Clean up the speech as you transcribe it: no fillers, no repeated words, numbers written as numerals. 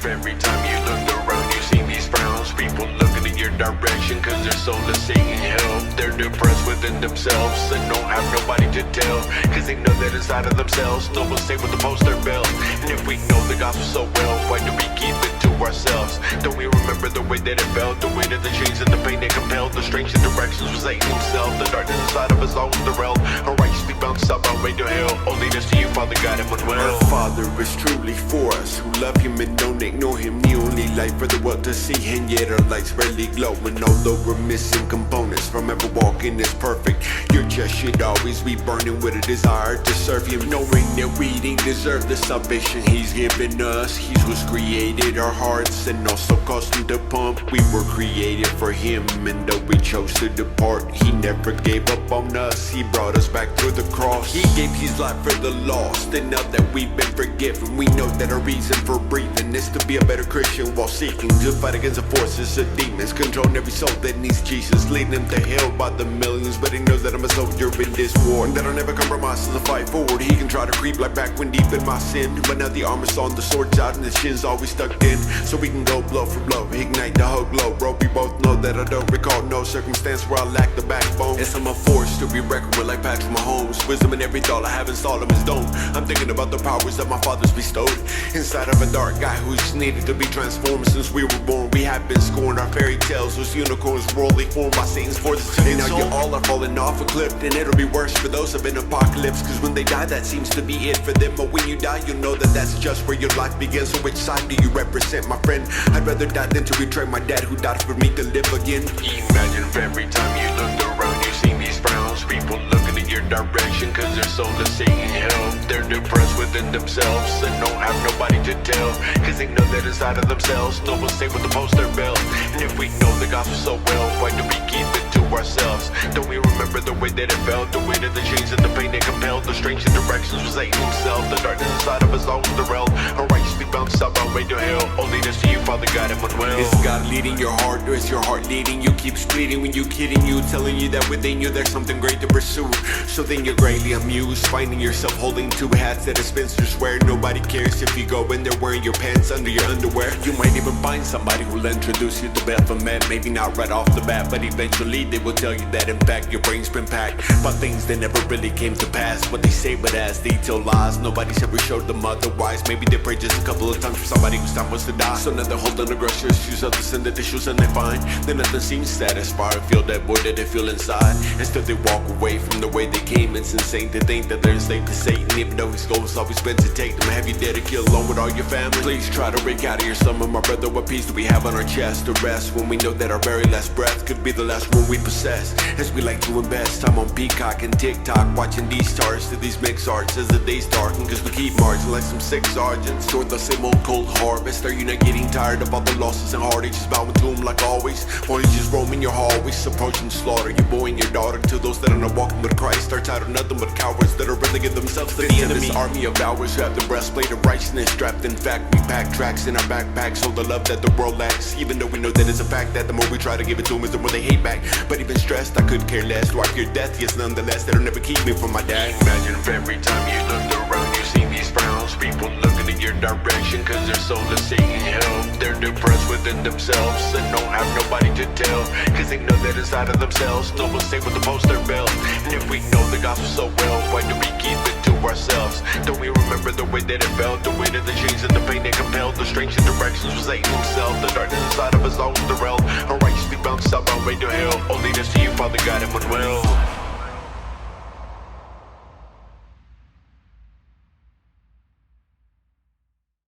every time you look around, you see these frowns. People looking in your direction cause their soul is seeking help. They're depressed within themselves and don't have nobody to tell, cause they know that inside of themselves no one's safe with the poster belt. And if we know the gospel so well, why do we keep it to ourselves? Don't we remember the way that it felt, the weight of the chains and the pain that compelled, the strange directions was Satan himself. The darkness inside of us always the realm, unrighteously bound up our way to hell. Oh, lead us to you, Father God, Emmanuel. Our Father is truly for us, who love him and don't ignore him. The only light for the world to see, and yet our lights rarely glow. And although we're missing components from ever walking as perfect, your chest should always be burning with a desire to serve him, knowing that we didn't deserve the salvation he's given us. He was created our hearts and also caused him to pump. We were created for him, and though we chose to depart, he never gave up on us. He brought us back through the cross. He gave his life for the lost, and now that we've been forgiven, we know that our reason for breathing is to be a better Christian while seeking to fight against the forces of demons, controlling every soul that needs Jesus, leading them to hell by the millions. But he knows that I'm a soldier in this war, and that I'll never compromise in the fight forward. He can try to creep like back when deep in my sin, but now the armor's on, the sword's out, and the chin's always stuck in, so we can go blow for blow, ignite the whole glow. Bro, we both know that I don't recall no circumstance where I lack the backbone, and some are forced to be reckoned with like Patrick Mahomes. Wisdom in every thought I have installed in his dome. I'm thinking about the powers that my father's bestowed inside of a dark guy who's needed to be transformed. Since we were born, we have been scorned. Our fairy tales was unicorns worldly formed by Satan's forces. And now you all are falling off a cliff, and it'll be worse for those of an apocalypse, cause when they die that seems to be it for them. But when you die you'll know that that's just where your life begins. So which side do you represent, my friend? I'd rather die than to betray my dad who died for me to live again. Imagine if every time you looked around you see these frowns. People looking in your direction cause their soul is seeking help. They're depressed within themselves and don't have nobody to tell, cause they know that inside of themselves no one's safe with the poster belt. And if we know the gospel so well, why do we keep it to ourselves? Don't we remember the way that it felt, the weight of the chains and the pain that compelled, the strange directions was Satan himself. The darkness inside of us always the realm, unrighteously bound up our way to hell. Oh, lead us to you, Father God, Emmanuel. Is God leading your heart, or is your heart leading you? Keeps bleeding when you kidding you, telling you that within you there's something great to pursue. So then you're greatly amused, finding yourself holding two hats that a spinster swear. Nobody cares if you go in there wearing your pants under your underwear. You might even find somebody who'll introduce you to Baphomet, maybe not right off the bat, but eventually they will tell you that in fact your brain's been packed by things that never really came to pass. What they say but as detailed lies, nobody's ever showed them otherwise. Maybe they prayed just a couple of times for somebody whose time was to die, so now they're holding the grudge issues of the sin that they choose, and they find that nothing seems satisfying. Feel that void that they feel inside, instead they walk away from the way they came. It's insane to think that they're enslaved to Satan, even though his goal has always been to take them. Have you dared to kill along with all your family? Please try to break out of your stomach, my brother. What peace do we have on our chest to rest when we know that our very last breath could be the last one we possess? As we like to invest time on Peacock and TikTok, watching these stars to these mix arts as the days darken, cause we keep marching like some sick sergeants toward the same old cold harvest. Are you not getting tired of all the losses and heartaches, just bowing to them like always? Or you just roaming your hallways, approaching slaughter, your boy and your daughter? To those that are not walking with Christ are tired of nothing but cowards that are relegate themselves to the enemy. This army of ours who have the breastplate of righteousness strapped. In fact, we pack tracks in our backpacks, so the love that the world lacks, even though we know that it's a fact that the more we try to give it to them is the more they hate back. But even stressed, I couldn't care less. Do I fear death? Yes, nonetheless, that'll never keep me from my dad. Imagine if every time you looked around you see these frowns. People looking in your direction cause their soul is seeking help. They're depressed within themselves and don't have nobody to tell, cause they know that inside of themselves no one's safe with the poster belt. And if we know the gospel so well, why do we keep it to ourselves? Don't we remember the way that it felt, the weight of the chains and the pain that compelled, the strange directions was Satan himself. The darkness inside of us always the realm, unrighteously bound up our way to hell. Oh, lead us to you, Father God, Emmanuel.